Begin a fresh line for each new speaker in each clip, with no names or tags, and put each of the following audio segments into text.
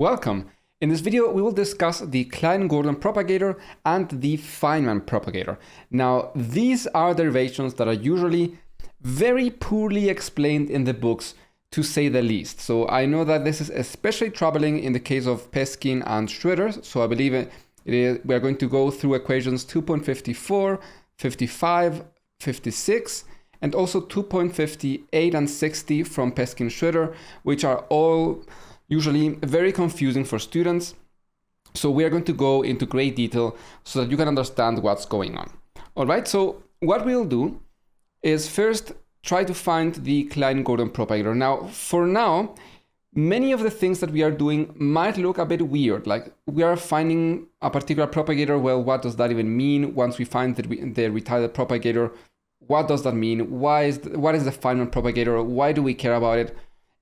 Welcome! In this video, we will discuss the Klein-Gordon propagator and the Feynman propagator. Now, these are derivations that are usually very poorly explained in the books, to say the least. So I know that this is especially troubling in the case of Peskin and Schroeders. So I believe we are going to go through equations 2.54, 55, 56, and also 2.58 and 60 from Peskin Schroeder, which are all usually very confusing for students. So we are going to go into great detail so that you can understand what's going on. All right, so what we'll do is first try to find the Klein-Gordon propagator. Now, for now, many of the things that we are doing might look a bit weird. Like we are finding a particular propagator. Well, what does that even mean? Once we find the retarded propagator, what does that mean? What is the Feynman propagator? Why do we care about it?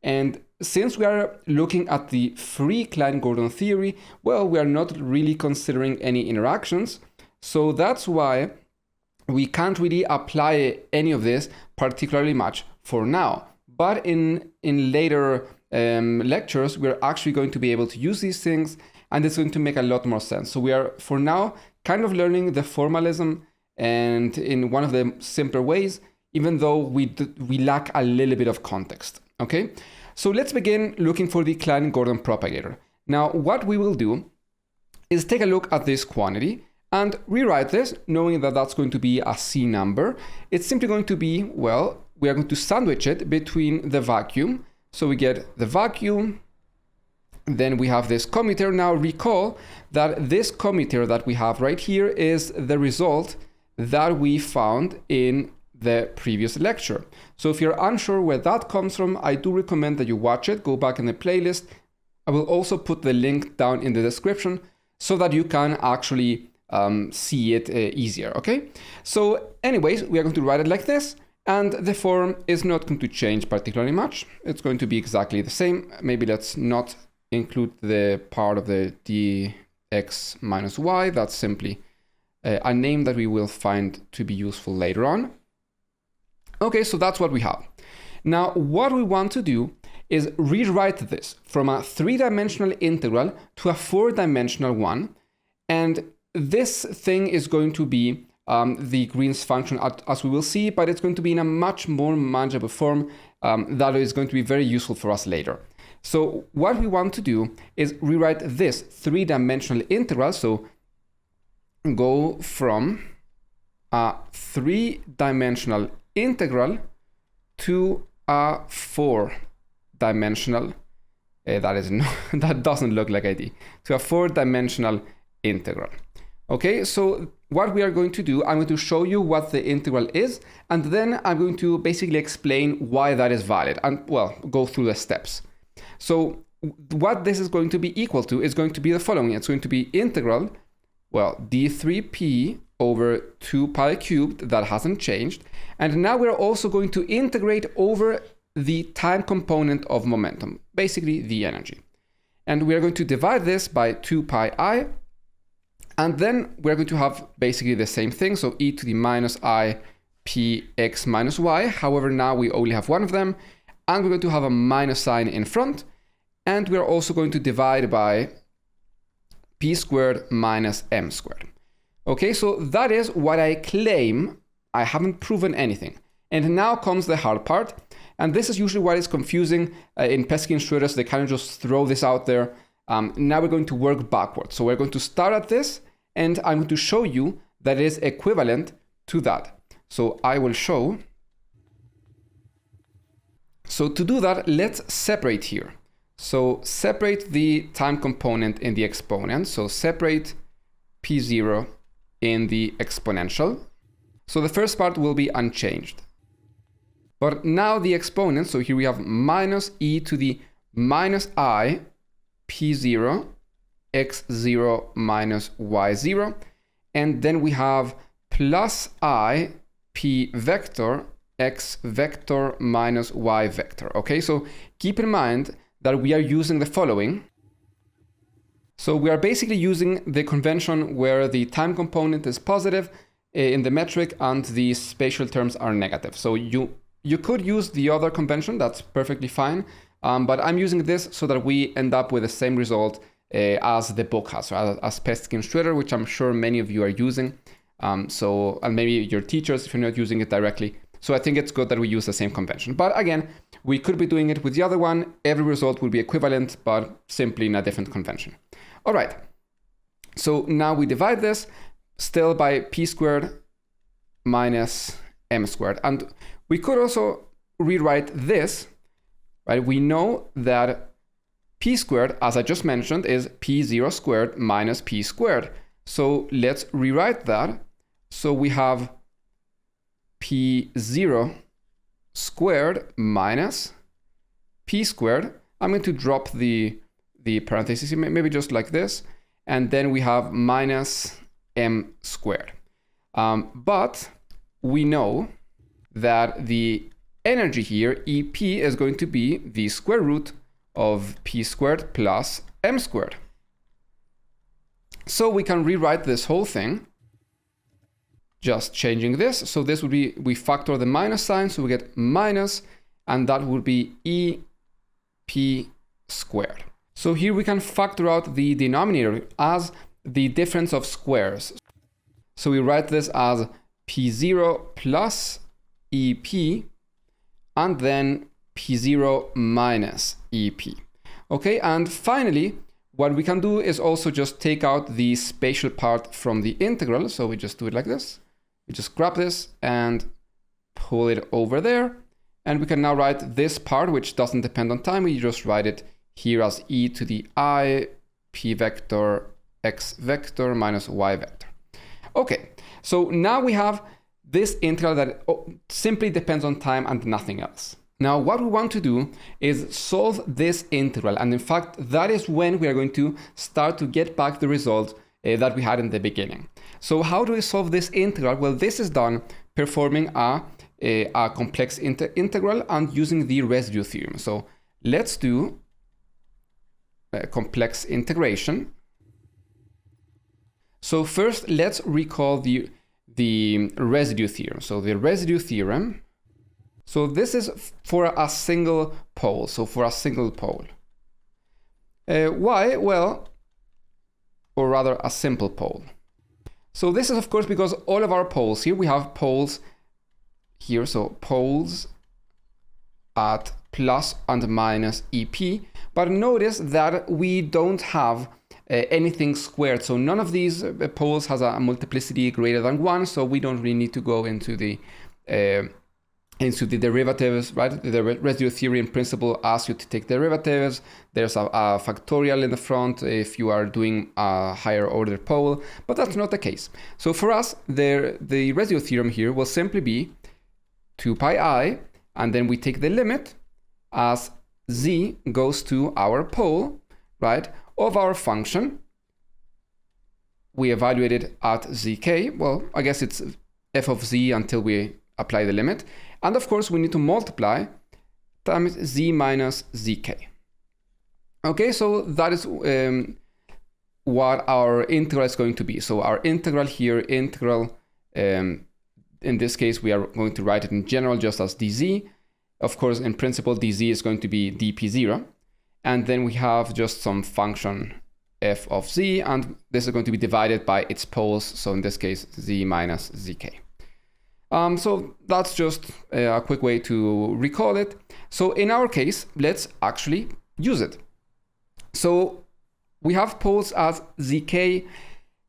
And since we are looking at the free Klein-Gordon theory, well, we are not really considering any interactions. So that's why we can't really apply any of this particularly much for now. But in later lectures, we're actually going to be able to use these things, and it's going to make a lot more sense. So we are, for now, kind of learning the formalism and in one of the simpler ways, even though we lack a little bit of context. Okay, so let's begin looking for the Klein-Gordon propagator. Now, what we will do is take a look at this quantity and rewrite this, knowing that that's going to be a C number. It's simply going to be, well, we are going to sandwich it between the vacuum. So we get the vacuum, then we have this commutator. Now recall that this commutator that we have right here is the result that we found in the previous lecture. So if you're unsure where that comes from, I do recommend that you watch it, go back in the playlist. I will also put the link down in the description so that you can actually see it easier, okay? So anyways, we are going to write it like this, and the form is not going to change particularly much. It's going to be exactly the same. Maybe let's not include the part of the dx minus y. That's simply a name that we will find to be useful later on. Okay, so that's what we have. Now, what we want to do is rewrite this from a three-dimensional integral to a four-dimensional one. And this thing is going to be the Green's function, as we will see, but it's going to be in a much more manageable form that is going to be very useful for us later. So what we want to do is rewrite this three-dimensional integral. So go from a three-dimensional integral to a four-dimensional, that doesn't look like ID, to a four-dimensional integral. Okay, so what we are going to do, I'm going to show you what the integral is, and then I'm going to basically explain why that is valid, and well, go through the steps. So what this is going to be equal to is going to be the following. It's going to be integral, well, d3p over 2 pi cubed, that hasn't changed. And now we're also going to integrate over the time component of momentum, basically the energy. And we're going to divide this by 2 pi I, and then we're going to have basically the same thing. So e to the minus I p x minus y. However, now we only have one of them, and we're going to have a minus sign in front. And we're also going to divide by p squared minus m squared. Okay, so that is what I claim. I haven't proven anything. And now comes the hard part. And this is usually what is confusing in Peskin Schroeders. They kind of just throw this out there. Now we're going to work backwards. So we're going to start at this, and I'm going to show you that it is equivalent to that. So I will show. So to do that, let's separate here. So separate the time component in the exponent. So separate p0 in the exponential. So the first part will be unchanged. But now the exponent, so here we have minus e to the minus I p0 x0 minus y0. And then we have plus I p vector x vector minus y vector. Okay, so keep in mind that we are using the following. So we are basically using the convention where the time component is positive in the metric and the spatial terms are negative. So you could use the other convention, that's perfectly fine, But I'm using this so that we end up with the same result as the book has, or as Peskin Schroeder, which I'm sure many of you are using. And maybe your teachers if you're not using it directly. So I think it's good that we use the same convention. But again, we could be doing it with the other one. Every result will be equivalent, but simply in a different convention. All right. So now we divide this still by p squared minus m squared. And we could also rewrite this, right? We know that p squared, as I just mentioned, is p0 squared minus p squared. So let's rewrite that. So we have p0 squared minus p squared. I'm going to drop the parentheses here, maybe just like this. And then we have minus m squared. But we know that the energy here, EP, is going to be the square root of p squared plus m squared. So we can rewrite this whole thing, just changing this. So this would be, we factor the minus sign, so we get minus, and that would be EP squared. So here we can factor out the denominator as the difference of squares. So we write this as P0 plus EP, and then P0 minus EP. Okay, and finally, what we can do is also just take out the spatial part from the integral. So we just do it like this. We just grab this and pull it over there. And we can now write this part, which doesn't depend on time. We just write it here as e to the I p vector x vector minus y vector. Okay, so now we have this integral that simply depends on time and nothing else. Now what we want to do is solve this integral, and in fact that is when we are going to start to get back the result that we had in the beginning. So how do we solve this integral? Well, this is done performing a complex integral and using the residue theorem. So let's do a complex integration. So first let's recall the residue theorem. So the residue theorem, so this is for a single pole. So for a single pole. Why? Well, or rather a simple pole. So this is of course because all of our poles here, we have poles here, so poles at plus and minus EP, but notice that we don't have anything squared. So none of these poles has a multiplicity greater than 1, so we don't really need to go into the derivatives, right? The residue theory in principle asks you to take derivatives. There's a factorial in the front if you are doing a higher order pole, but that's not the case. So for us, the residue theorem here will simply be 2 pi I, and then we take the limit as z goes to our pole, right, of our function. We evaluate it at zk. Well, I guess it's f of z until we apply the limit. And of course, we need to multiply times z minus zk. Okay, so that is what our integral is going to be. So our integral here, in this case, we are going to write it in general just as dz. Of course, in principle, dz is going to be dp0. And then we have just some function f of z, and this is going to be divided by its poles. So in this case, z minus zk. So that's just a quick way to recall it. So in our case, let's actually use it. So we have poles as zk,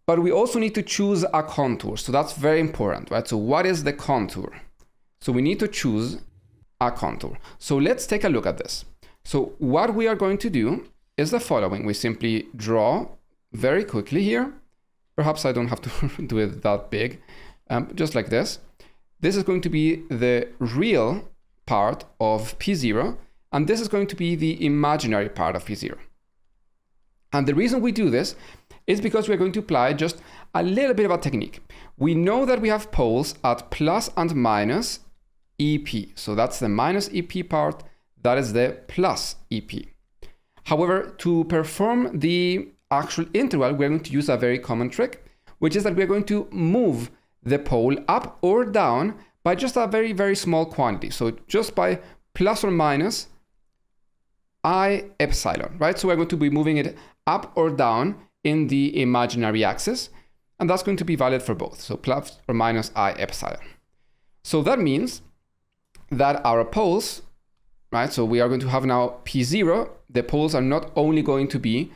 but we also need to choose a contour. So that's very important, right? So what is the contour? So we need to choose a contour. So let's take a look at this. So what we are going to do is the following. We simply draw very quickly here. Perhaps I don't have to do it that big, just like this. This is going to be the real part of P0, and this is going to be the imaginary part of P0. And the reason we do this is because we're going to apply just a little bit of a technique. We know that we have poles at plus and minus EP. So that's the minus EP part, that is the plus EP. However, to perform the actual integral, we're going to use a very common trick, which is that we're going to move the pole up or down by just a very, very small quantity. So just by plus or minus I epsilon, right? So we're going to be moving it up or down in the imaginary axis, and that's going to be valid for both. So plus or minus I epsilon. So that means that our poles, right? So we are going to have now P0. The poles are not only going to be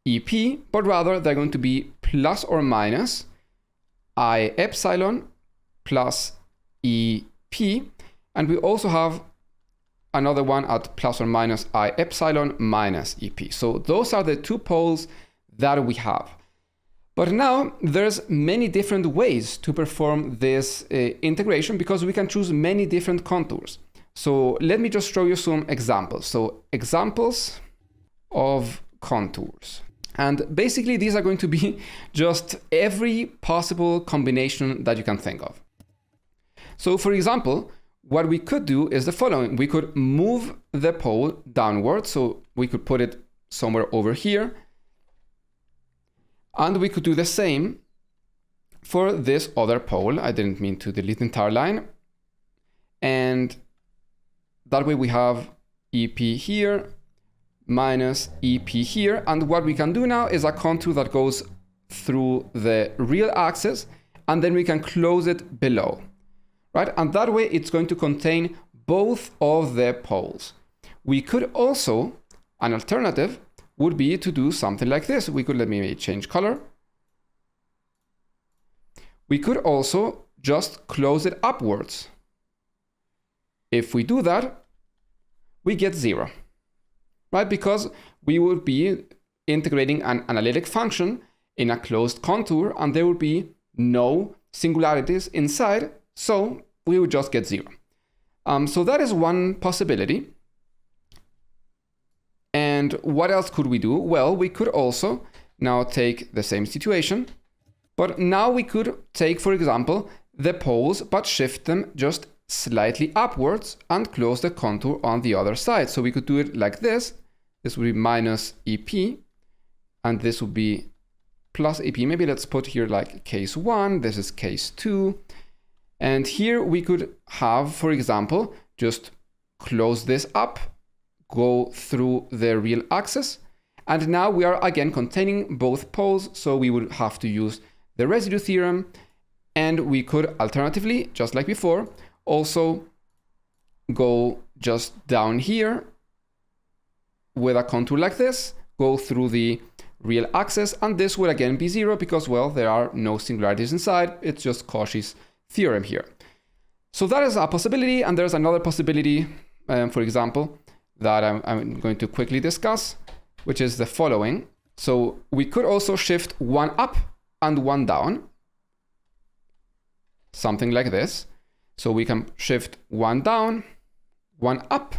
EP, but rather they're going to be plus or minus I epsilon plus EP. And we also have another one at plus or minus I epsilon minus EP. So those are the two poles that we have. But now there's many different ways to perform this integration because we can choose many different contours. So let me just show you some examples. So examples of contours. And basically these are going to be just every possible combination that you can think of. So for example, what we could do is the following. We could move the pole downward. So we could put it somewhere over here. And we could do the same for this other pole. I didn't mean to delete the entire line. And that way we have EP here minus EP here. And what we can do now is a contour that goes through the real axis, and then we can close it below, right? And that way it's going to contain both of the poles. We could also, an alternative would be to do something like this. We could, let me change color. We could also just close it upwards. If we do that, we get 0, right? Because we would be integrating an analytic function in a closed contour, and there would be no singularities inside, so we would just get 0. So that is one possibility. And what else could we do? Well, we could also now take the same situation, but now we could take, for example, the poles, but shift them just slightly upwards and close the contour on the other side. So we could do it like this. This would be minus EP, and this would be plus EP. Maybe let's put here like case 1. This is case 2. And here we could have, for example, just close this up, go through the real axis, and now we are again containing both poles, so we would have to use the residue theorem, and we could alternatively, just like before, also go just down here with a contour like this, go through the real axis, and this would again be 0 because, well, there are no singularities inside. It's just Cauchy's theorem here. So that is a possibility, and there's another possibility, for example, that I'm going to quickly discuss, which is the following. So we could also shift one up and one down, something like this. So we can shift one down, one up,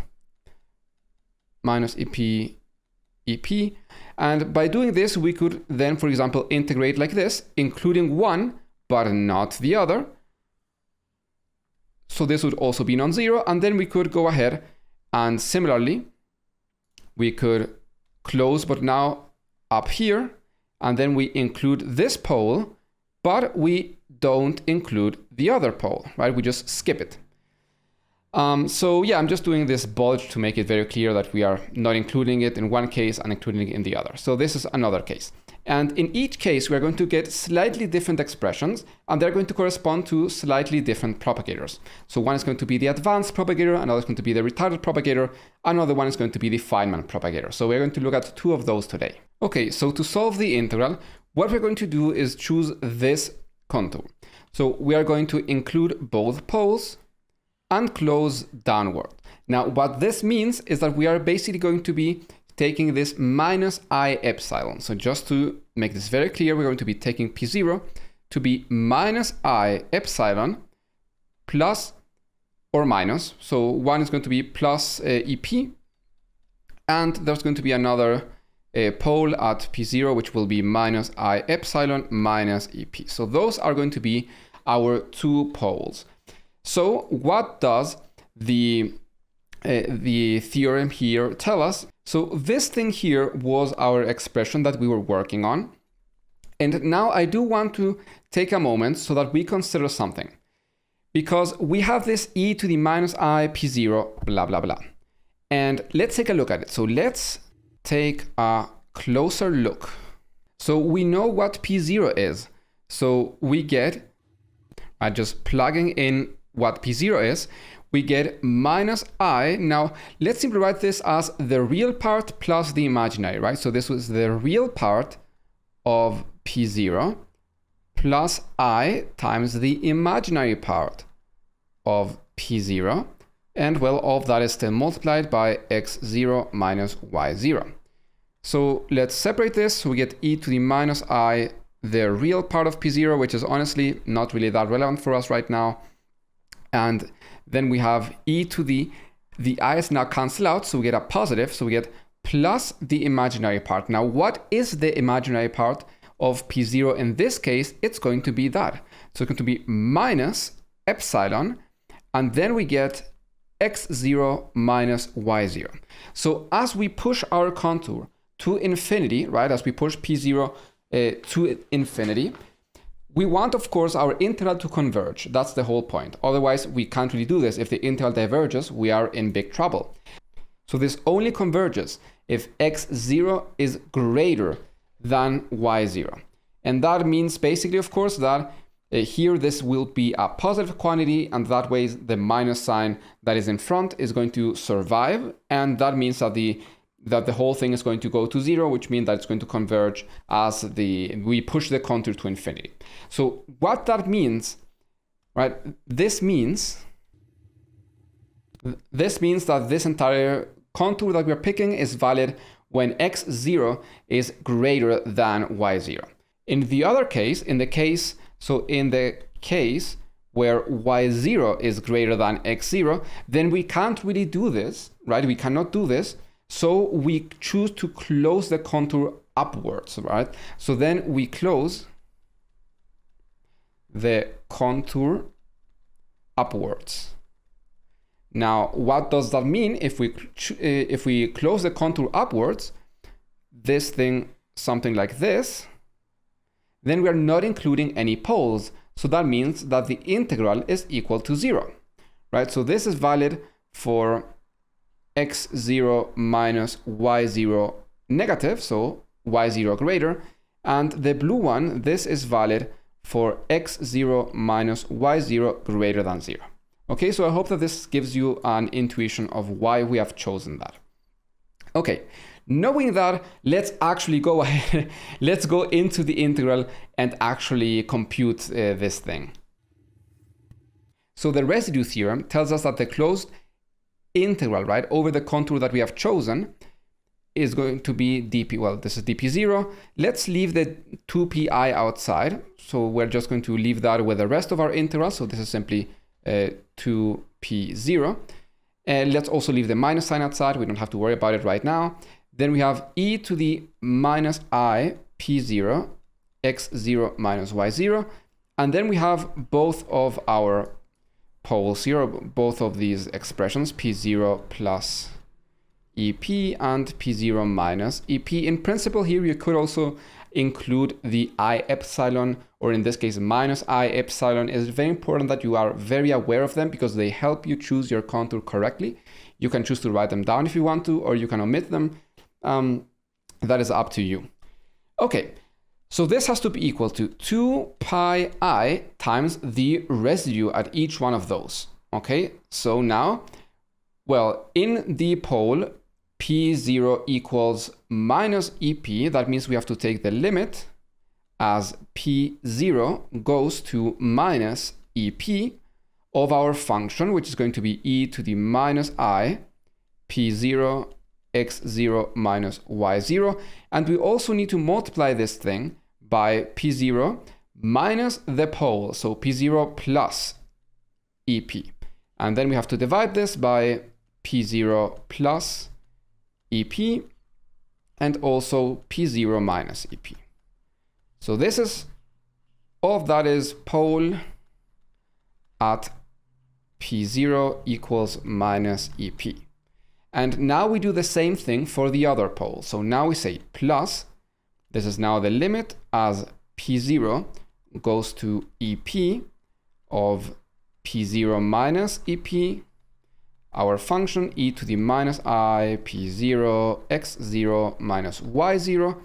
minus EP, EP. And by doing this, we could then, for example, integrate like this, including one, but not the other. So this would also be non-zero. And then we could go ahead and similarly, we could close, but now up here, and then we include this pole, but we don't include the other pole, right? We just skip it. So yeah, I'm just doing this bulge to make it very clear that we are not including it in one case and including it in the other. So this is another case. And in each case, we're going to get slightly different expressions, and they're going to correspond to slightly different propagators. So one is going to be the advanced propagator, another is going to be the retarded propagator, another one is going to be the Feynman propagator. So we're going to look at 2 of those today. Okay, so to solve the integral, what we're going to do is choose this contour. So we are going to include both poles and close downward. Now, what this means is that we are basically going to be taking this minus I epsilon. So just to make this very clear, we're going to be taking P0 to be minus I epsilon plus or minus. So one is going to be plus EP, and there's going to be another pole at P0, which will be minus I epsilon minus EP. So those are going to be our 2 poles. So what does the theorem here tell us? So this thing here was our expression that we were working on. And now I do want to take a moment so that we consider something. Because we have this e to the minus I P0, blah, blah, blah. And let's take a look at it. So let's take a closer look. So we know what P0 is. So we get, just plugging in what P0 is, we get minus I. Now, let's simply write this as the real part plus the imaginary, right? So this was the real part of P0 plus I times the imaginary part of P0. And well, all of that is still multiplied by x0 minus y0. So let's separate this. So we get e to the minus I, the real part of P0, which is honestly not really that relevant for us right now. And then we have e to the i's now cancel out, so we get a positive. So we get plus the imaginary part. Now, what is the imaginary part of P0? In this case, it's going to be that. So it's going to be minus epsilon, and then we get x0 minus y0. So as we push our contour to infinity, right, as we push P0 to infinity, we want, of course, our integral to converge. That's the whole point. Otherwise, we can't really do this. If the integral diverges, we are in big trouble. So this only converges if x0 is greater than y0. And that means basically, of course, that here this will be a positive quantity, and that way the minus sign that is in front is going to survive. And that means that the whole thing is going to go to 0, which means that it's going to converge as we push the contour to infinity. So what that means, right? This means that this entire contour that we're picking is valid when x0 is greater than y0. In the other case, in the case where y0 is greater than x0, then we can't really do this, right? We cannot do this. So we choose to close the contour upwards, right? So then we close the contour upwards. Now, what does that mean? If we close the contour upwards, this thing, something like this, then we are not including any poles. So that means that the integral is equal to 0, right? So this is valid for x0 minus y0 negative, so y0 greater. And the blue one, this is valid for x0 minus y0 greater than 0. Okay, so I hope that this gives you an intuition of why we have chosen that. Okay, knowing that, let's actually go ahead, let's go into the integral and actually compute this thing. So the residue theorem tells us that the closed integral, right, over the contour that we have chosen is going to be dp. Well, this is dp0. Let's leave the 2pi outside. So we're just going to leave that with the rest of our integral. So this is simply 2p0. And let's also leave the minus sign outside. We don't have to worry about it right now. Then we have e to the minus I p0, x0 minus y0. And then we have both of our poles here, both of these expressions, p0 plus ep and p0 minus ep. In principle here, you could also include the I epsilon, or in this case, minus I epsilon. It's very important that you are very aware of them because they help you choose your contour correctly. You can choose to write them down if you want to, or you can omit them. That is up to you. Okay, so this has to be equal to 2 pi I times the residue at each one of those. Okay, so now, well, in the pole, p0 equals minus ep. That means we have to take the limit as p0 goes to minus ep of our function, which is going to be e to the minus I p0 x0 minus y0. And we also need to multiply this thing by p0 minus the pole, so p0 plus ep. And then we have to divide this by p0 plus ep and also p0 minus ep. So this is, all of that is pole at p0 equals minus ep. And now we do the same thing for the other pole. So now we say plus, this is now the limit as p0 goes to ep of p0 minus ep, our function e to the minus I p0 x0 minus y0.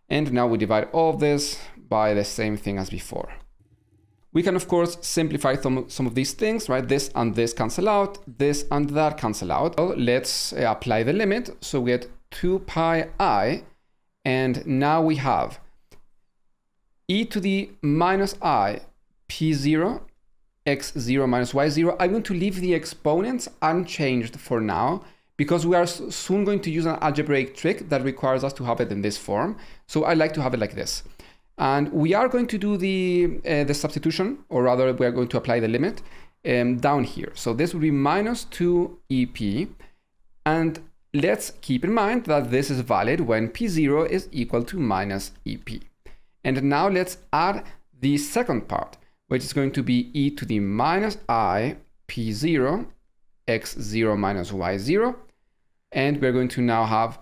And now we divide all of this by the same thing as before. We can, of course, simplify some of these things, right? This and this cancel out, this and that cancel out. So let's apply the limit. So we get 2 pi I, and now we have e to the minus I p0 x0 minus y0. I'm going to leave the exponents unchanged for now, because we are soon going to use an algebraic trick that requires us to have it in this form. So I like to have it like this. And we are going to do the substitution, or rather we are going to apply the limit down here. So this will be minus 2 EP. And let's keep in mind that this is valid when P0 is equal to minus EP. And now let's add the second part, which is going to be e to the minus I P0 x0 minus y0. And we're going to now have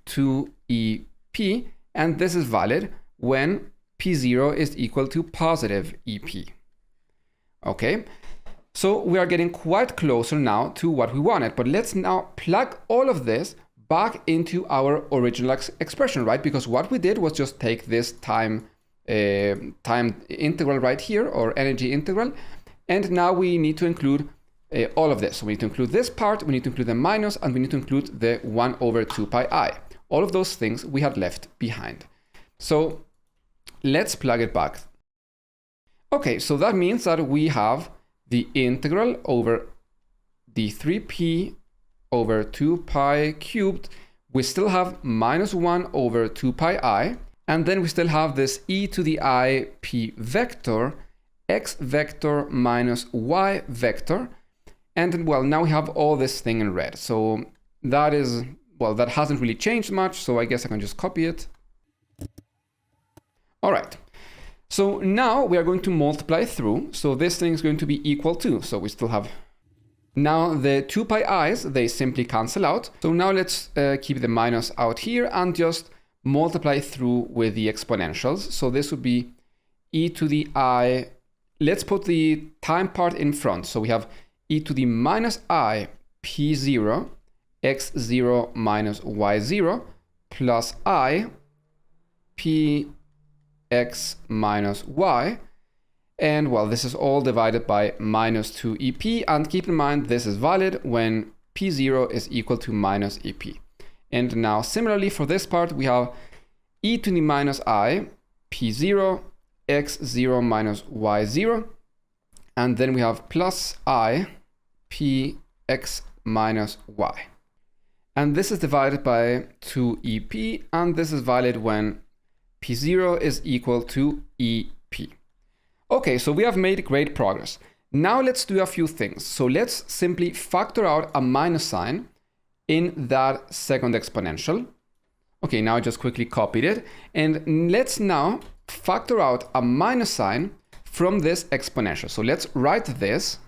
2EP. And this is valid when P0 is equal to positive EP. Okay, so we are getting quite closer now to what we wanted, but let's now plug all of this back into our original expression, right? Because what we did was just take this time integral right here, or energy integral, and now we need to include all of this. So we need to include this part, we need to include the minus, and we need to include the 1 over 2 pi I. All of those things we had left behind. So let's plug it back. Okay, so that means that we have the integral over the 3p over 2 pi cubed. We still have minus 1 over 2 pi I, and then we still have this e to the I p vector, x vector minus y vector. And well, now we have all this thing in red. So that is, well, that hasn't really changed much. So I guess I can just copy it. All right, so now we are going to multiply through. So this thing is going to be equal to, so we still have, now the 2 pi i's, they simply cancel out. So now let's keep the minus out here and just multiply through with the exponentials. So this would be e to the I, let's put the time part in front. So we have e to the minus I p0 x0 minus y0 plus I p x minus y, and well, this is all divided by minus 2 EP, and keep in mind this is valid when P0 is equal to minus EP. And now similarly for this part, we have e to the minus I P0 x0 minus y0, and then we have plus I p x minus y, and this is divided by 2 EP, and this is valid when P0 is equal to EP. Okay, so we have made great progress. Now let's do a few things. So let's simply factor out a minus sign in that second exponential. Okay, now I just quickly copied it. And let's now factor out a minus sign from this exponential. So let's write this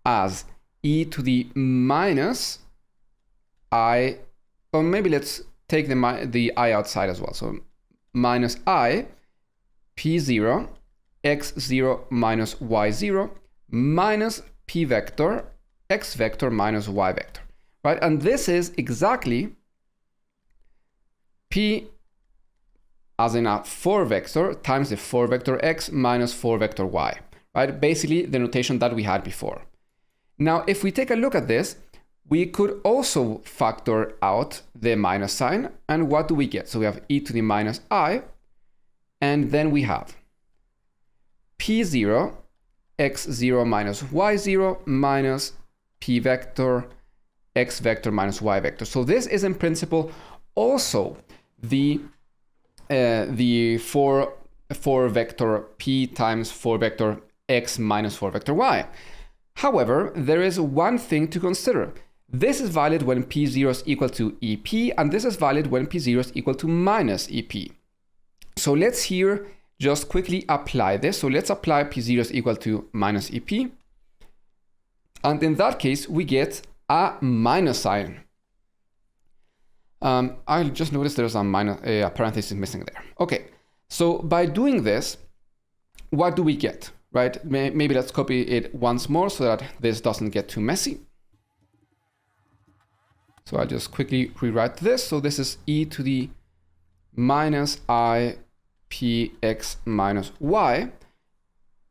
as e to the minus I, or maybe let's take the I outside as well. So minus I P0 x0 minus y0 minus P vector x vector minus y vector, right? And this is exactly P as in a 4 vector times the 4 vector x minus 4 vector y, right? Basically the notation that we had before. Now, if we take a look at this, we could also factor out the minus sign, and what do we get? So we have e to the minus I, and then we have P0 x0 minus y0 minus P vector x vector minus y vector. So this is in principle also the 4 vector P times 4 vector x minus 4 vector y. However, there is one thing to consider. This is valid when P0 is equal to EP, and this is valid when P0 is equal to minus EP. So let's here just quickly apply this. So let's apply P0 is equal to minus EP. And in that case, we get a minus sign. I just noticed there's a parenthesis missing there. Okay, so by doing this, what do we get? right? Maybe let's copy it once more so that this doesn't get too messy. So I'll just quickly rewrite this. So this is e to the minus I px minus y.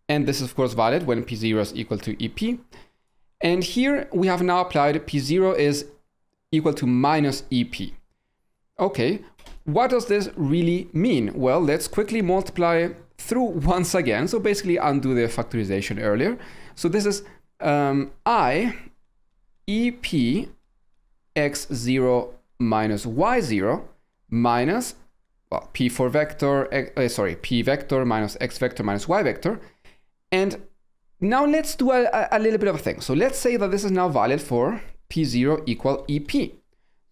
And this is of course valid when p0 is equal to ep. And here we have now applied p0 is equal to minus ep. Okay, what does this really mean? Well, let's quickly multiply through once again. So basically undo the factorization earlier. So this is I ep x0 minus y0 minus, well, p vector minus x vector minus y vector. And now let's do a little bit of a thing. So let's say that this is now valid for p0 equal ep.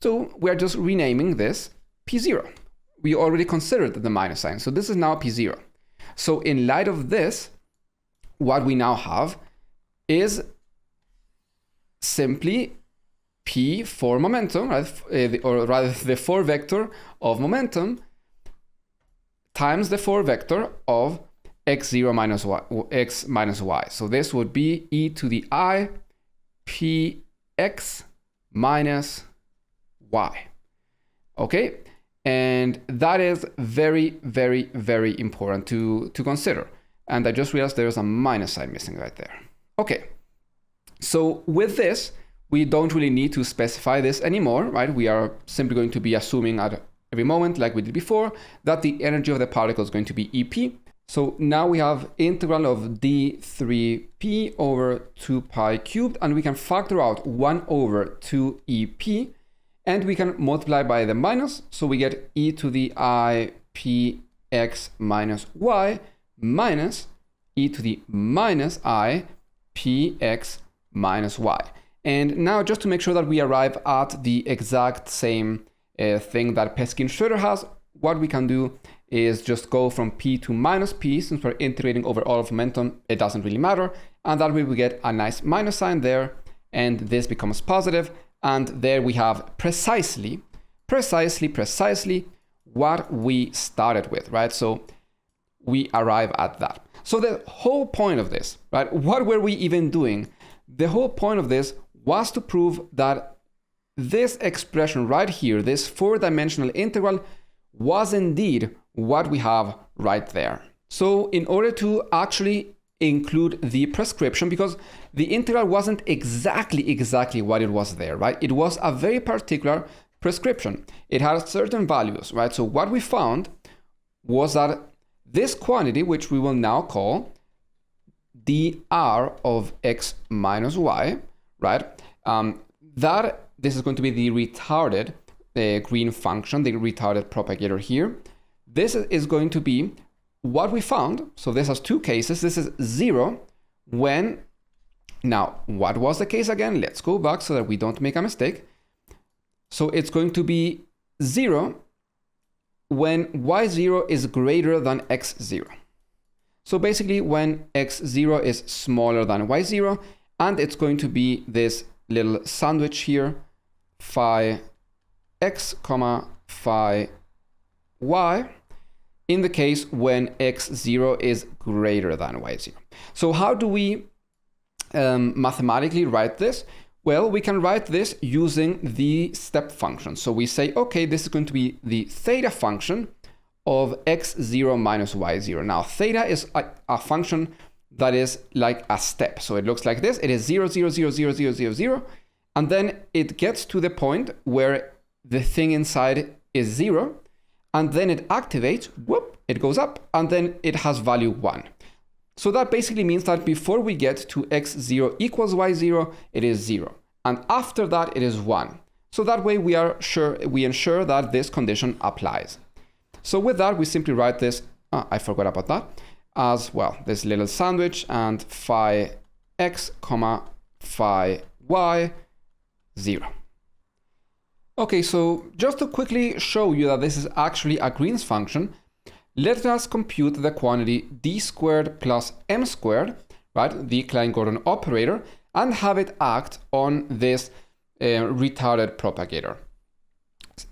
So we're just renaming this p0. We already considered the minus sign. So this is now p0. So in light of this, what we now have is simply p for momentum, right? Or rather the 4 vector of momentum times the 4 vector of x0 minus y, x minus y. So this would be e to the I px minus y. Okay, and that is very, very, very important to consider. And I just realized there's a minus sign missing right there. Okay, so with this, we don't really need to specify this anymore, right? We are simply going to be assuming at every moment, like we did before, that the energy of the particle is going to be EP. So now we have integral of d3p over 2 pi cubed, and we can factor out 1 over 2 EP, and we can multiply by the minus. So we get e to the I px minus y minus e to the minus I px minus y. And now just to make sure that we arrive at the exact same thing that Peskin Schroeder has, what we can do is just go from p to minus p. Since we're integrating over all of momentum, it doesn't really matter. And that way we get a nice minus sign there, and this becomes positive. And there we have precisely what we started with, right? So we arrive at that. So the whole point of this, right? What were we even doing? The whole point of this was to prove that this expression right here, this 4-dimensional integral, was indeed what we have right there. So in order to actually include the prescription, because the integral wasn't exactly what it was there, right? It was a very particular prescription. It had certain values, right? So what we found was that this quantity, which we will now call dr of x minus y, right? That this is going to be the retarded green function, the retarded propagator here. This is going to be what we found. So this has two cases. This is 0 when, now what was the case again? Let's go back so that we don't make a mistake. So it's going to be 0 when y0 is greater than x0. So basically when x0 is smaller than y0, and it's going to be this little sandwich here, phi x comma phi y, in the case when x0 is greater than y0. So how do we mathematically write this? Well, we can write this using the step function. So we say, okay, this is going to be the theta function of x0 minus y0. Now, theta is a function that is like a step. So it looks like this. It is 0, 0, 0, 0, 0, 0, 0. And then it gets to the point where the thing inside is 0. And then it activates, whoop, it goes up. And then it has value 1. So that basically means that before we get to x0 equals y0, it is 0. And after that, it is 1. So that way we ensure that this condition applies. So with that, we simply write this, I forgot about that, as well, this little sandwich and phi x comma phi y 0. Okay, so just to quickly show you that this is actually a Green's function, let us compute the quantity d squared plus m squared, right, the Klein-Gordon operator, and have it act on this retarded propagator.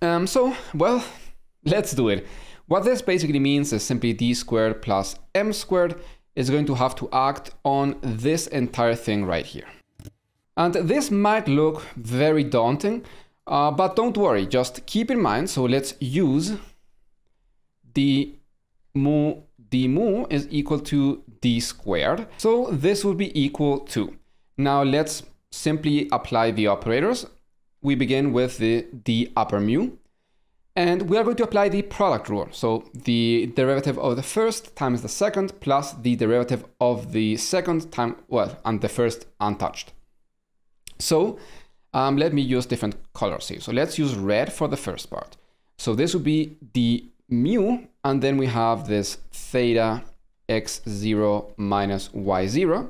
So, well, let's do it. What this basically means is simply d squared plus m squared is going to have to act on this entire thing right here. And this might look very daunting, but don't worry, just keep in mind, so let's use d mu is equal to d squared. So this would be equal to. Now let's simply apply the operators. We begin with the d upper mu, and we are going to apply the product rule. So the derivative of the first times the second plus the derivative of the second time, well, and the first untouched. So let me use different colors here. So let's use red for the first part. So this would be the mu, and then we have this theta x0 minus y0.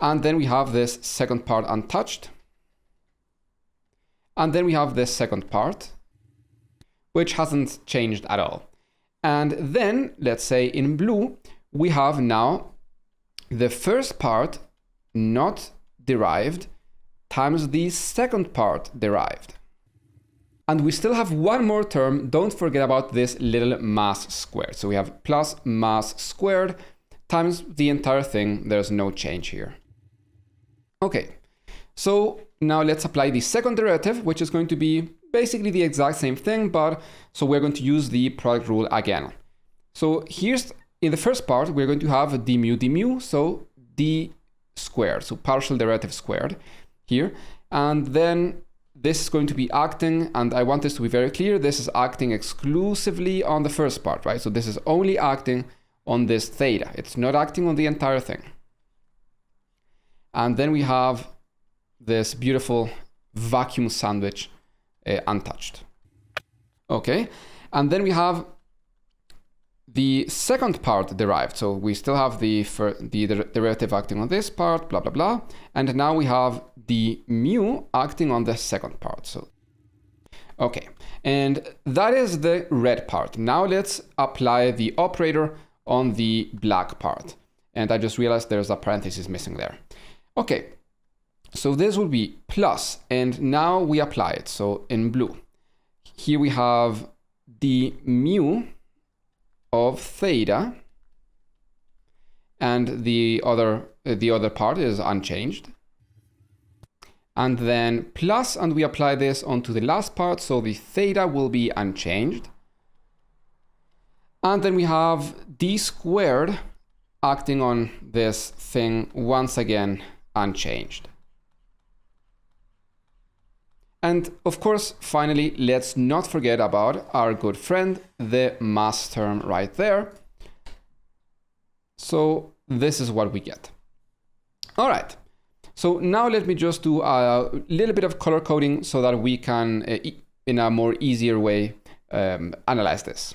And then we have this second part untouched. And then we have this second part, which hasn't changed at all. And then, let's say in blue, we have now the first part not derived times the second part derived. And we still have one more term. Don't forget about this little mass squared. So we have plus mass squared times the entire thing. There's no change here. Okay, so now let's apply the second derivative, which is going to be basically the exact same thing, but so we're going to use the product rule again. So here's, in the first part, we're going to have d mu, so d squared, so partial derivative squared here. And then this is going to be acting, and I want this to be very clear, this is acting exclusively on the first part, right? So this is only acting on this theta. It's not acting on the entire thing. And then we have this beautiful vacuum sandwich untouched. Okay, and then we have the second part derived. So we still have the derivative acting on this part, blah, blah, blah. And now we have the mu acting on the second part. So, okay, and that is the red part. Now let's apply the operator on the black part. And I just realized there's a parenthesis missing there. Okay, so this will be plus, and now we apply it. So in blue, here we have the mu of theta, and the other part is unchanged. And then plus, and we apply this onto the last part, so the theta will be unchanged. And then we have d squared acting on this thing once again unchanged. And of course, finally, let's not forget about our good friend, the mass term right there. So this is what we get. All right. So now let me just do a little bit of color coding so that we can, in a more easier way, analyze this.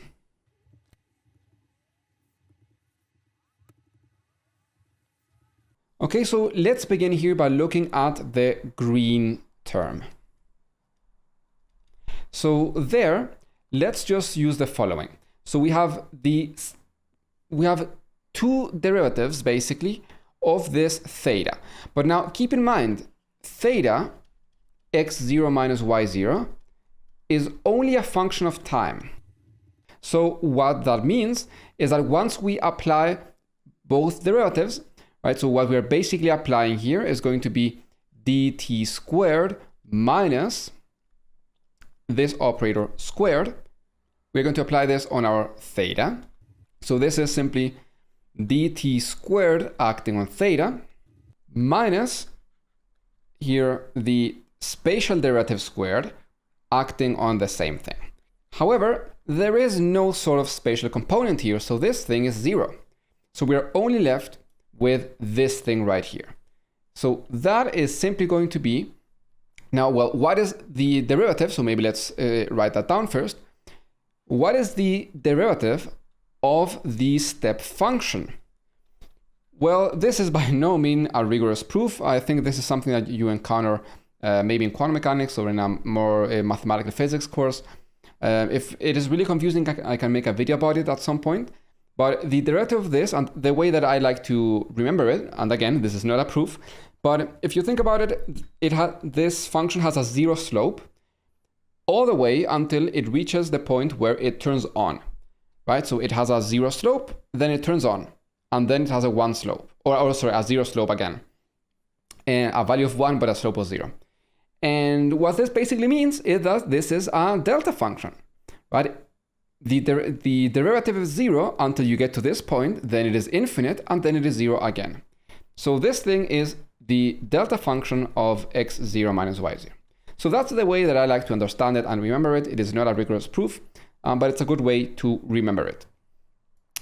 Okay, so let's begin here by looking at the green term. So there, let's just use the following. So we have two derivatives basically of this theta. But now keep in mind, theta x0 minus y0 is only a function of time. So what that means is that once we apply both derivatives, right, so what we're basically applying here is going to be dt squared minus this operator squared. We're going to apply this on our theta. So this is simply dt squared acting on theta minus here the spatial derivative squared acting on the same thing. However, there is no sort of spatial component here, so this thing is 0. So we're only left with this thing right here. So that is simply going to be, now, well, what is the derivative? So maybe let's write that down first. What is the derivative of the step function? Well, this is by no means a rigorous proof. I think this is something that you encounter maybe in quantum mechanics or in a more mathematical physics course. If it is really confusing, I can make a video about it at some point. But the derivative of this, and the way that I like to remember it, and again, this is not a proof, but if you think about it, this function has a 0 slope all the way until it reaches the point where it turns on, right? So it has a 0 slope, then it turns on. and then it has a 1 slope, or sorry, a 0 slope again, and a value of 1 but a slope of 0. And what this basically means is that this is a delta function, right? The derivative is 0 until you get to this point, then it is infinite, and then it is 0 again. So this thing is the delta function of x0 minus y0. So that's the way that I like to understand it and remember it. It is not a rigorous proof, but it's a good way to remember it.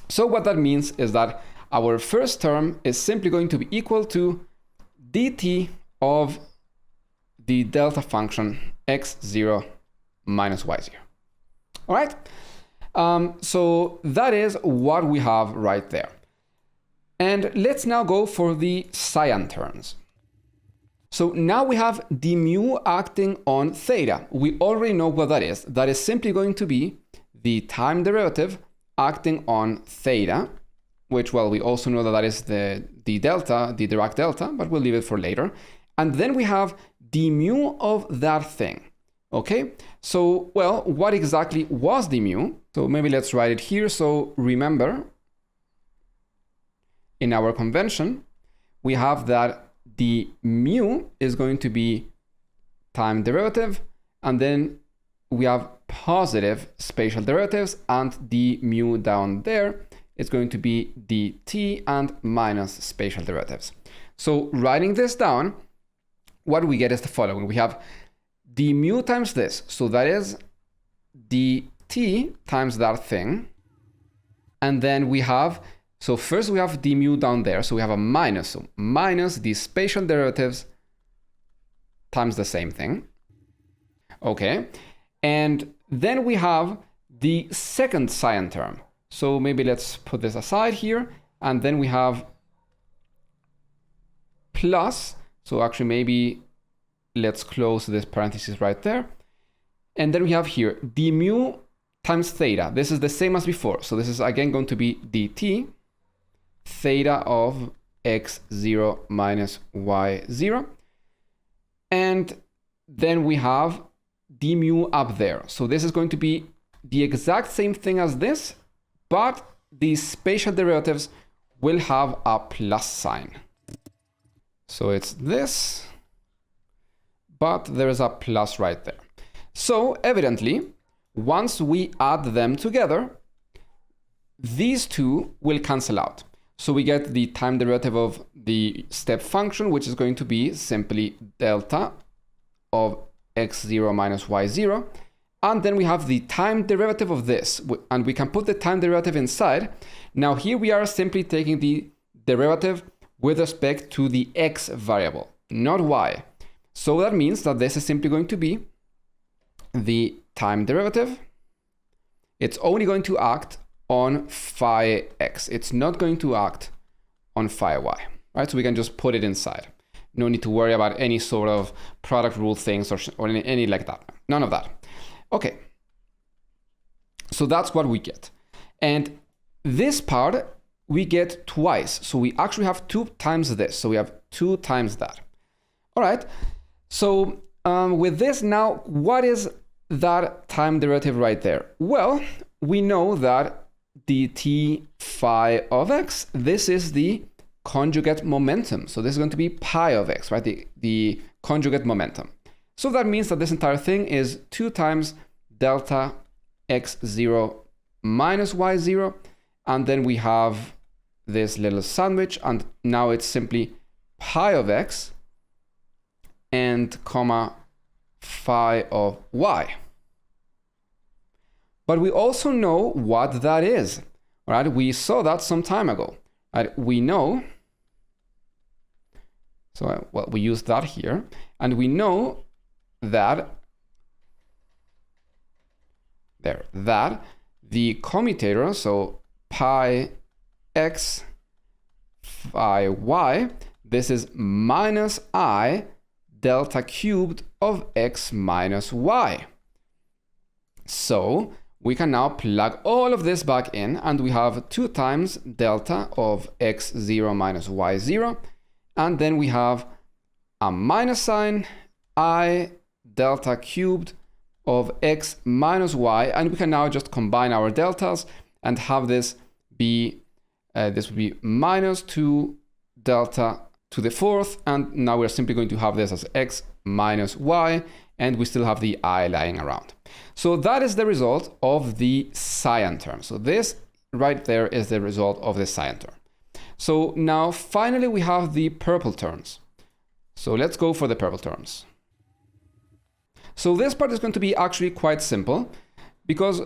So what that means is that our first term is simply going to be equal to dt of the delta function x0 minus y0. All right? So that is what we have right there. And let's now go for the cyan terms. So now we have d mu acting on theta. We already know what that is. That is simply going to be the time derivative acting on theta, which, well, we also know that that is the delta, the Dirac delta, but we'll leave it for later. And then we have d mu of that thing. Okay, so, well, what exactly was d mu? So maybe let's write it here. So remember, in our convention, we have that the mu is going to be time derivative, and then we have positive spatial derivatives, and the mu down there is going to be dt and minus spatial derivatives. So writing this down, what we get is the following. We have d mu times this, so that is dt times that thing, and then we have, so first we have d mu down there, so we have a minus, so minus the spatial derivatives times the same thing. Okay, and then we have the second cyan term. So maybe let's put this aside here, and then we have plus, so actually maybe let's close this parenthesis right there. And then we have here d mu times theta. This is the same as before. So this is again going to be dt theta of x0 minus y0. And then we have d mu up there. So this is going to be the exact same thing as this, but the spatial derivatives will have a plus sign. So it's this, but there is a plus right there. So evidently, once we add them together, these two will cancel out. So we get the time derivative of the step function, which is going to be simply delta of x0 minus y0. And then we have the time derivative of this, and we can put the time derivative inside. Now here we are simply taking the derivative with respect to the x variable, not y. So that means that this is simply going to be the time derivative. It's only going to act on phi x. It's not going to act on phi y, right? So we can just put it inside. No need to worry about any sort of product rule things or any like that. None of that. Okay. So that's what we get. And this part we get twice. So we actually have 2 times this. So we have 2 times that. All right. So with this now, what is that time derivative right there? Well, we know that dt phi of x, this is the conjugate momentum. So this is going to be pi of x, right? The conjugate momentum. So that means that this entire thing is 2 times delta x0 minus y0. And then we have this little sandwich, and now it's simply pi of x and comma phi of y. But we also know what that is, right? We saw that some time ago, right? We know, so well, we use that here, and we know that that the commutator, so pi x phi y, this is minus I delta cubed of x minus y. So we can now plug all of this back in, and we have 2 times delta of x0 minus y0, and then we have a minus sign I delta cubed of x minus y, and we can now just combine our deltas and have this be this would be minus 2 delta to the fourth, and now we're simply going to have this as x minus y, and we still have the I lying around. So that is the result of the cyan term. So this right there is the result of the cyan term. So now finally we have the purple terms. So let's go for the purple terms. So this part is going to be actually quite simple because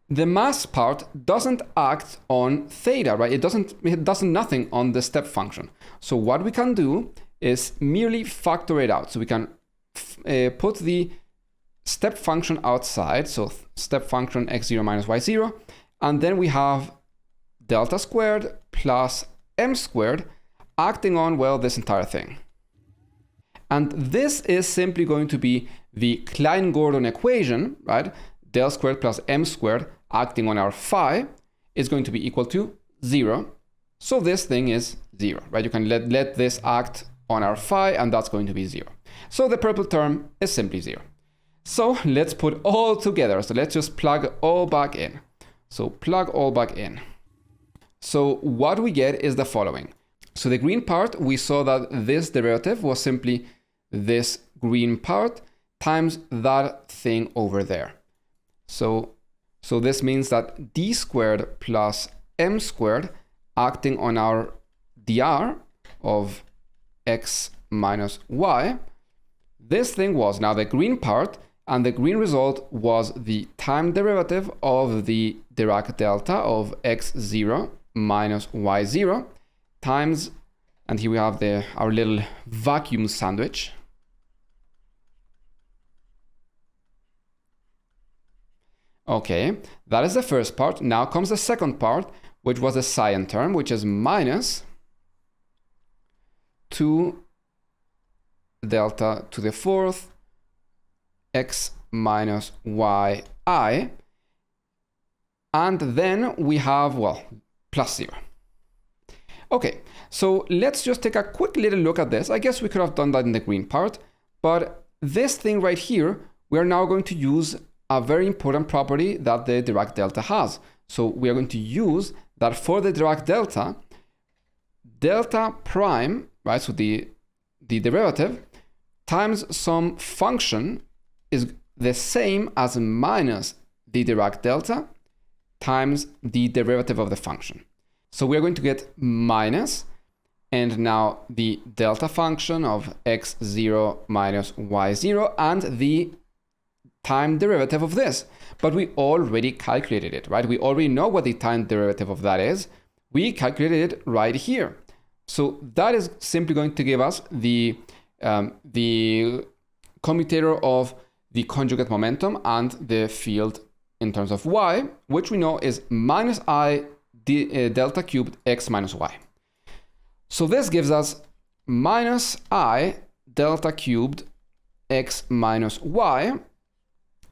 the mass part doesn't act on theta, right? It does nothing on the step function. So what we can do is merely factor it out. So we can put the step function outside. So step function x0 minus y0. And then we have delta squared plus m squared acting on, well, this entire thing. And this is simply going to be the Klein-Gordon equation, right? Del squared plus m squared acting on our phi is going to be equal to 0. So this thing is 0, right? You can let this act on our phi, and that's going to be 0. So the purple term is simply 0. So let's put all together. So let's just plug all back in. So plug all back in. So what we get is the following. So the green part, we saw that this derivative was simply this green part times that thing over there. So this means that d squared plus m squared acting on our dr of x minus y, this thing was now the green part, and the green result was the time derivative of the Dirac delta of x0 minus y0 times, and here we have our little vacuum sandwich. Okay, that is the first part. Now comes the second part, which was the cyan term, which is minus 2 delta to the fourth x minus yi. And then we have, well, plus 0. Okay, so let's just take a quick little look at this. I guess we could have done that in the green part, but this thing right here, we are now going to use a very important property that the Dirac delta has. So we are going to use that for the Dirac delta, delta prime, right? So the derivative times some function is the same as minus the Dirac delta times the derivative of the function. So we're going to get minus, and now the delta function of x0 minus y0 and the time derivative of this. But we already calculated it, right? We already know what the time derivative of that is. We calculated it right here. So that is simply going to give us the commutator of the conjugate momentum and the field in terms of y, which we know is minus I delta cubed x minus y. So this gives us minus I delta cubed x minus y.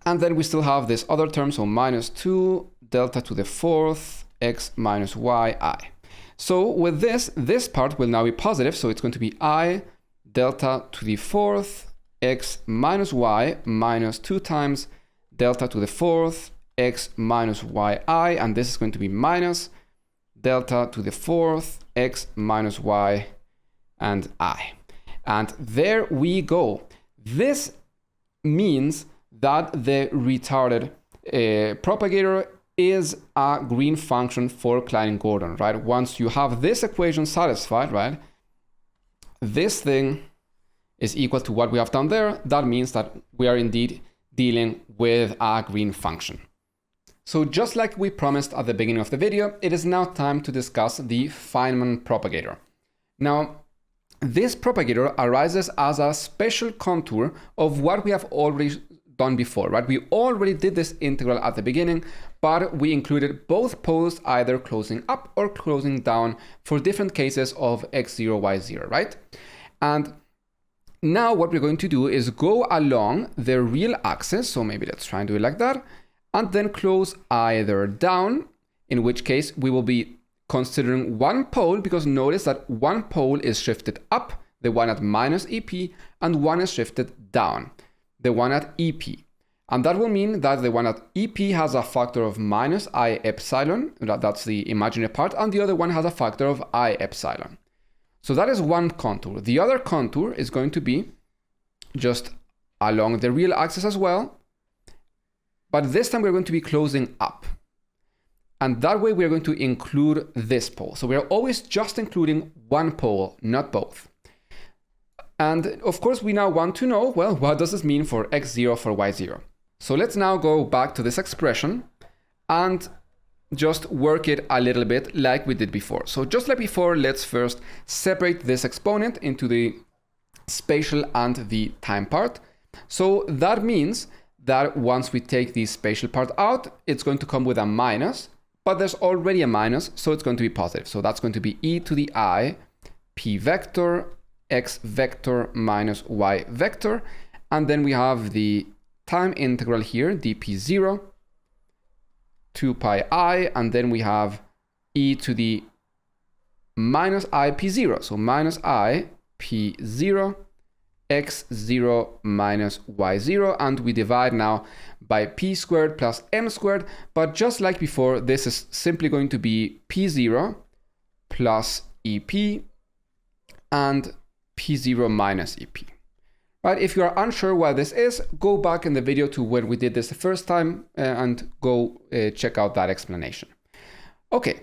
And then we still have this other term, so minus 2 delta to the fourth x minus yi. So with this part will now be positive, so it's going to be I delta to the fourth x minus y minus 2 times delta to the fourth x minus yi, and this is going to be minus delta to the fourth x minus y and I. And there we go. This means that the retarded propagator is a green function for Klein-Gordon, right? Once you have this equation satisfied, right, this thing is equal to what we have done there. That means that we are indeed dealing with a green function. So just like we promised at the beginning of the video, it is now time to discuss the Feynman propagator. Now, this propagator arises as a special contour of what we have already done before, right? We already did this integral at the beginning, but we included both poles either closing up or closing down for different cases of x0, y0, right? And now what we're going to do is go along the real axis. So maybe let's try and do it like that. And then close either down, in which case we will be considering one pole, because notice that one pole is shifted up, the one at minus EP, and one is shifted down, the one at EP. And that will mean that the one at EP has a factor of minus I epsilon, that's the imaginary part, and the other one has a factor of I epsilon. So that is one contour. The other contour is going to be just along the real axis as well, but this time we're going to be closing up. And that way we're going to include this pole. So we're always just including one pole, not both. And of course we now want to know, well, what does this mean for x0, for y0? So let's now go back to this expression and just work it a little bit like we did before. So just like before, let's first separate this exponent into the spatial and the time part. So that means that once we take the spatial part out, it's going to come with a minus, but there's already a minus, so it's going to be positive. So that's going to be e to the I p vector x vector minus y vector. And then we have the time integral here, dp0, 2 pi I, and then we have e to the minus I p0. So minus I p0 x0 minus y0, and we divide now by p squared plus m squared, but just like before, this is simply going to be p0 plus ep and p0 minus ep. Right, if you are unsure what this is, go back in the video to when we did this the first time and go check out that explanation. Okay,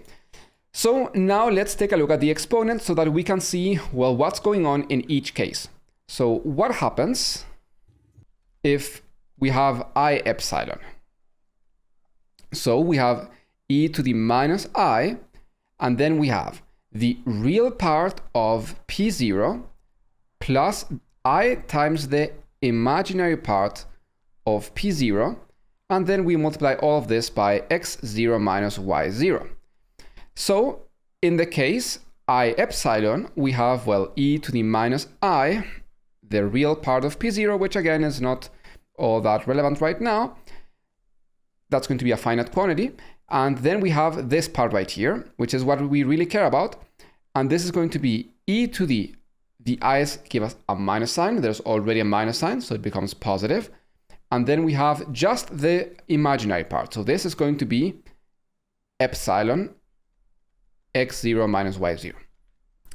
so now let's take a look at the exponent so that we can see, well, what's going on in each case. So what happens if we have I epsilon? So we have e to the minus I, and then we have the real part of p0 plus I times the imaginary part of p0, and then we multiply all of this by x0 minus y0. So in the case I epsilon, we have, well, e to the minus I, the real part of p0, which again is not all that relevant right now. That's going to be a finite quantity. And then we have this part right here, which is what we really care about. And this is going to be e to the i's give us a minus sign. There's already a minus sign, so it becomes positive. And then we have just the imaginary part. So this is going to be epsilon x0 minus y0.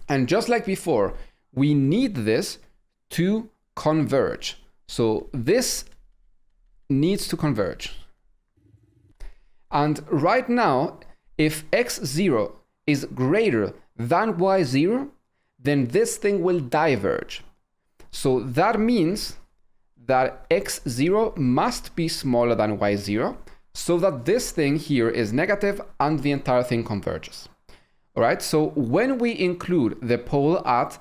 And just like before, we need this to converge. So this needs to converge. And right now, if x0 is greater than y0, then this thing will diverge. So that means that x0 must be smaller than y0, so that this thing here is negative and the entire thing converges. All right, so when we include the pole at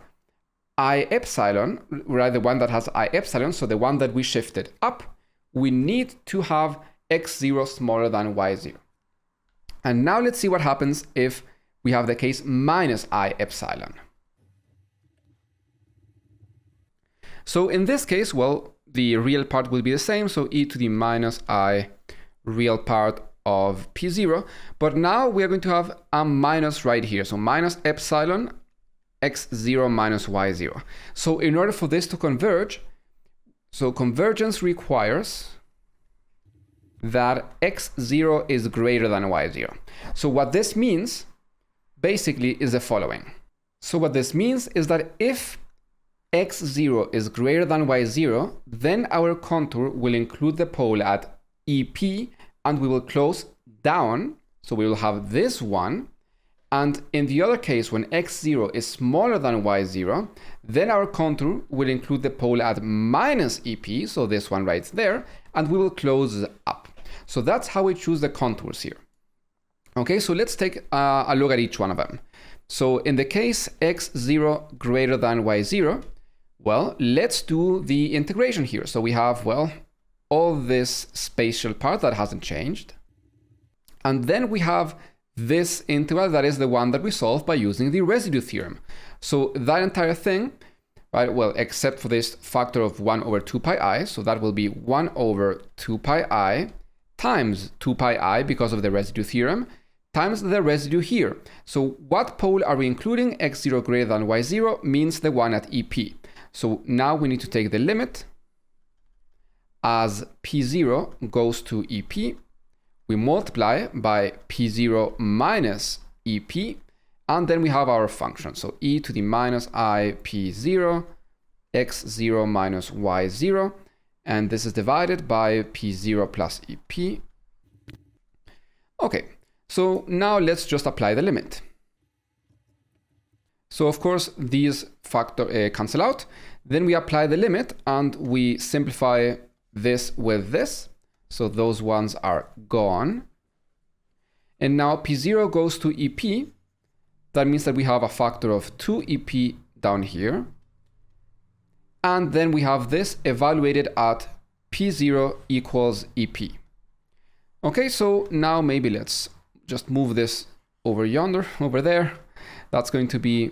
I epsilon, right, the one that has I epsilon, so the one that we shifted up, we need to have x0 smaller than y0. And now let's see what happens if we have the case minus I epsilon. So in this case, well, the real part will be the same, so e to the minus I real part of p0, but now we are going to have a minus right here, so minus epsilon x0 minus y0. So in order for this to converge, so convergence requires that x0 is greater than y0. So what this means basically is the following. So what this means is that if x0 is greater than y0, then our contour will include the pole at EP, and we will close down. So we will have this one. And in the other case, when x0 is smaller than y0, then our contour will include the pole at minus EP, so this one right there, and we will close up. So that's how we choose the contours here. Okay, so let's take a look at each one of them. So in the case x0 greater than y0, well, let's do the integration here. So we have, well, all this spatial part that hasn't changed. And then we have this integral that is the one that we solved by using the residue theorem. So that entire thing, right, well, except for this factor of 1 over 2 pi I, so that will be 1 over 2 pi I times 2 pi I because of the residue theorem, times the residue here. So what pole are we including? x0 greater than y0 means the one at EP. So now we need to take the limit as P0 goes to EP, we multiply by P0 minus EP, and then we have our function. So e to the minus I P0, x0 minus y0, and this is divided by P0 plus EP. Okay, so now let's just apply the limit. So of course, these cancel out. Then we apply the limit and we simplify this with this. So those ones are gone. And now P0 goes to EP. That means that we have a factor of 2 EP down here. And then we have this evaluated at P0 equals EP. Okay, so now maybe let's just move this over yonder, over there. That's going to be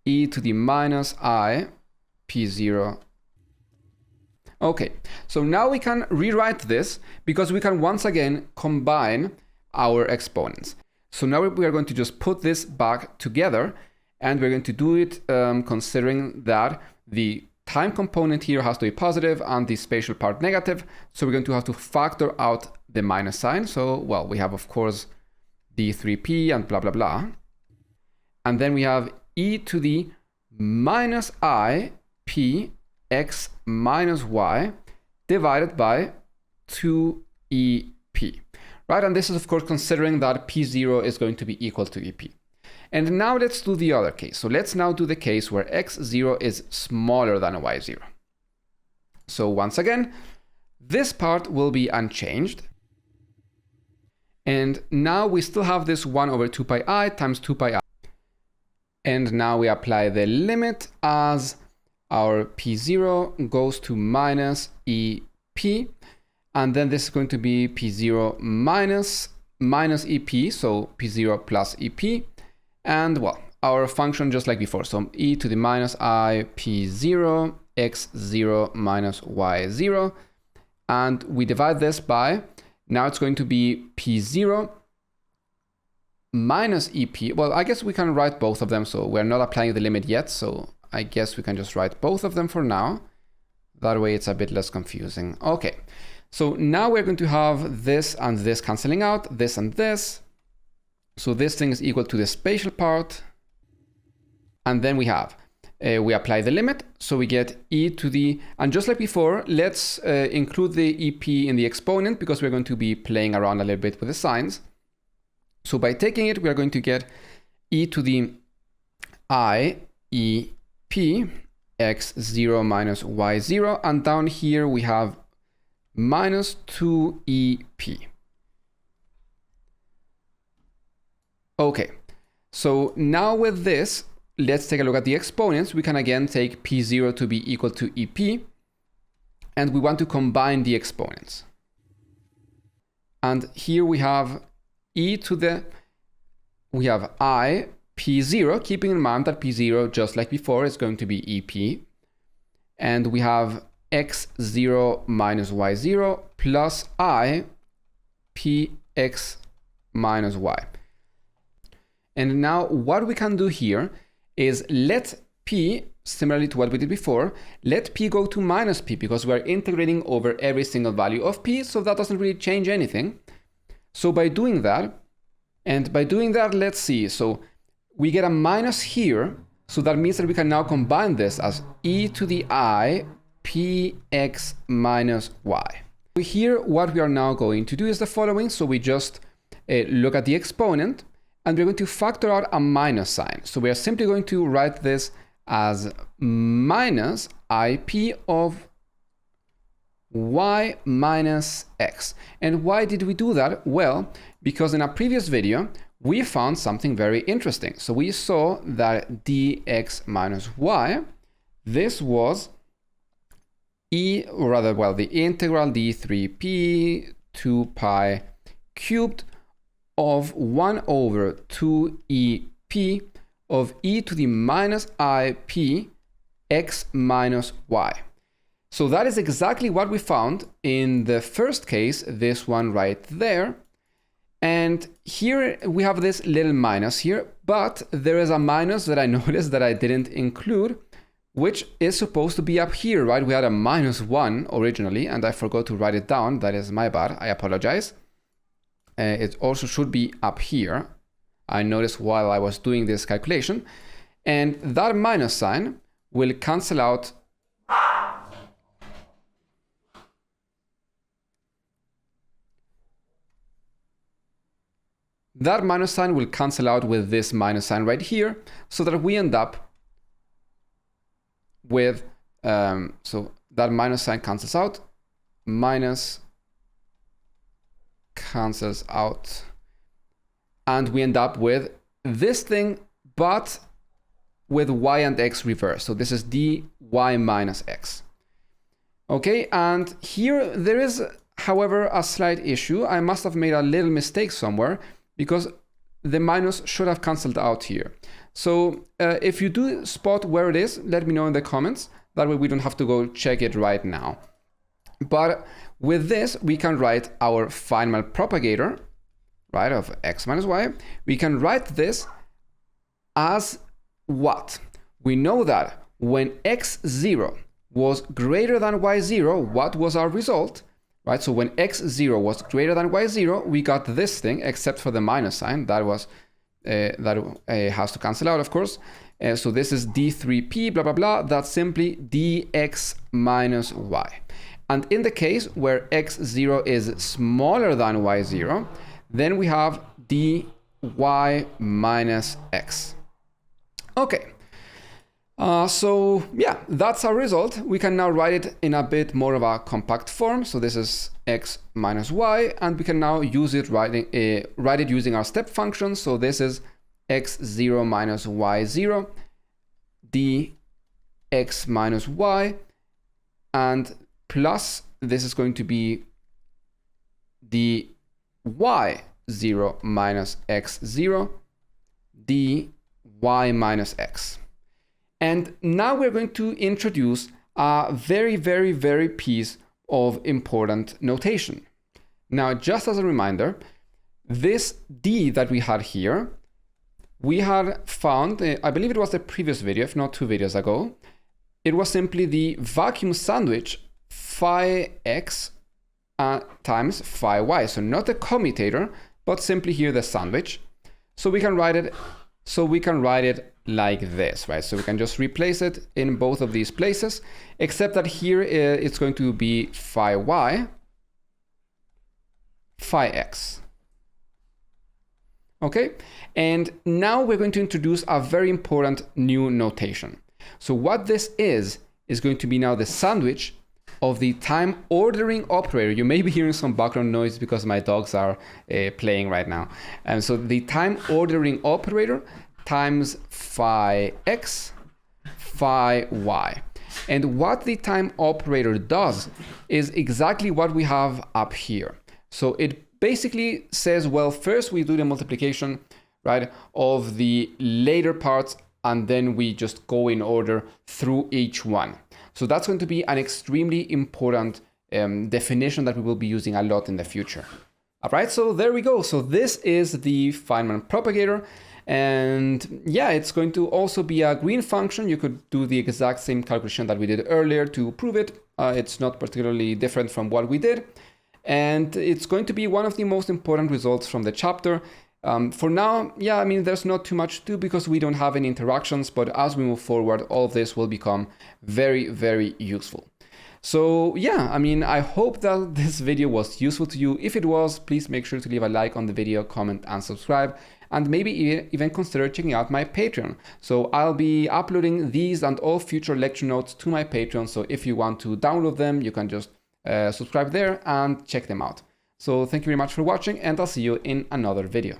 e to the minus I P0. Okay, so now we can rewrite this because we can once again combine our exponents. So now we are going to just put this back together, and we're going to do it considering that the time component here has to be positive and the spatial part negative. So we're going to have to factor out the minus sign. So, well, we have, of course, the 3p and blah, blah, blah. And then we have e to the minus I p x minus y divided by 2ep. Right? And this is, of course, considering that P0 is going to be equal to EP. And now let's do the other case. So let's now do the case where x0 is smaller than y0. So once again, this part will be unchanged. And now we still have this 1 over 2 pi I times 2 pi I. And now we apply the limit as our P0 goes to minus EP. And then this is going to be P0 minus EP, so P0 plus EP. And well, our function just like before, so e to the minus I P0, x0 minus y0. And we divide this by, now it's going to be P0 minus EP. Well, I guess we can write both of them, so we're not applying the limit yet, so I guess we can just write both of them for now. That way it's a bit less confusing. Okay. So now we're going to have this and this canceling out, this and this. So this thing is equal to the spatial part. And then we have, we apply the limit. So we get e to the, and just like before, let's include the EP in the exponent because we're going to be playing around a little bit with the signs. So by taking it, we're going to get e to the I EP x0 minus y0. And down here we have minus 2EP. Okay, so now with this, let's take a look at the exponents. We can again take P0 to be equal to EP, and we want to combine the exponents. And here we have e to the, we have I P0, keeping in mind that P0, just like before, is going to be EP. And we have x0 minus y0 plus I px minus y. And now what we can do here is let p, similarly to what we did before, let p go to minus p because we're integrating over every single value of p, so that doesn't really change anything. So by doing that, let's see, so we get a minus here, so that means that we can now combine this as e to the I px minus y. Here, what we are now going to do is the following. So we just look at the exponent, and we're going to factor out a minus sign. So we are simply going to write this as minus ip of y minus x. And why did we do that? Well, because in a previous video, we found something very interesting. So we saw that dx minus y, this was the integral d3p 2 pi cubed of 1 over 2ep of e to the minus ip x minus y. So that is exactly what we found in the first case, this one right there. And here we have this little minus here, but there is a minus that I noticed that I didn't include, which is supposed to be up here, right? We had a -1 originally, and I forgot to write it down. That is my bad. I apologize. It also should be up here. I noticed while I was doing this calculation. And that minus sign will cancel out with this minus sign right here, so that we end up with, so that minus sign cancels out, minus cancels out, and we end up with this thing, but with y and x reversed. So this is dy minus x. Okay, and here there is, however, a slight issue. I must have made a little mistake somewhere, because the minus should have cancelled out here. So if you do spot where it is, let me know in the comments. That way we don't have to go check it right now. But with this, we can write our Feynman propagator, right, of x minus y. We can write this as what? We know that when x0 was greater than y0, what was our result? Right, so when x0 was greater than y0, we got this thing, except for the minus sign. That was has to cancel out, of course. So this is d3p, blah, blah, blah. That's simply dx minus y. And in the case where x0 is smaller than y0, then we have dy minus x. Okay. So yeah, that's our result. We can now write it in a bit more of a compact form. So this is x minus y, and we can now use it write it using our step function. So this is x0 minus y0 dx minus y, and plus this is going to be dy0 minus x0 dy minus x. And now we're going to introduce a very, very, very piece of important notation. Now, just as a reminder, this d that we had here, we had found, I believe it was the previous video, if not 2 videos ago, it was simply the vacuum sandwich phi x times phi y. So not the commutator, but simply here the sandwich. So we can write it like this, right? So we can just replace it in both of these places, except that here it's going to be phi y, phi x. Okay, and now we're going to introduce a very important new notation. So what this is going to be now the sandwich of the time ordering operator. You may be hearing some background noise because my dogs are playing right now. And so the time ordering operator times phi x, phi y. And what the time operator does is exactly what we have up here. So it basically says, well, first we do the multiplication, right, of the later parts, and then we just go in order through each one. So that's going to be an extremely important definition that we will be using a lot in the future. All right, so there we go. So this is the Feynman propagator. And yeah, it's going to also be a green function. You could do the exact same calculation that we did earlier to prove it. It's not particularly different from what we did. And it's going to be one of the most important results from the chapter. For now, yeah, I mean, there's not too much to do because we don't have any interactions, but as we move forward, all of this will become very, very useful. So yeah, I mean, I hope that this video was useful to you. If it was, please make sure to leave a like on the video, comment, and subscribe. And maybe even consider checking out my Patreon. So I'll be uploading these and all future lecture notes to my Patreon. So if you want to download them, you can just subscribe there and check them out. So thank you very much for watching, and I'll see you in another video.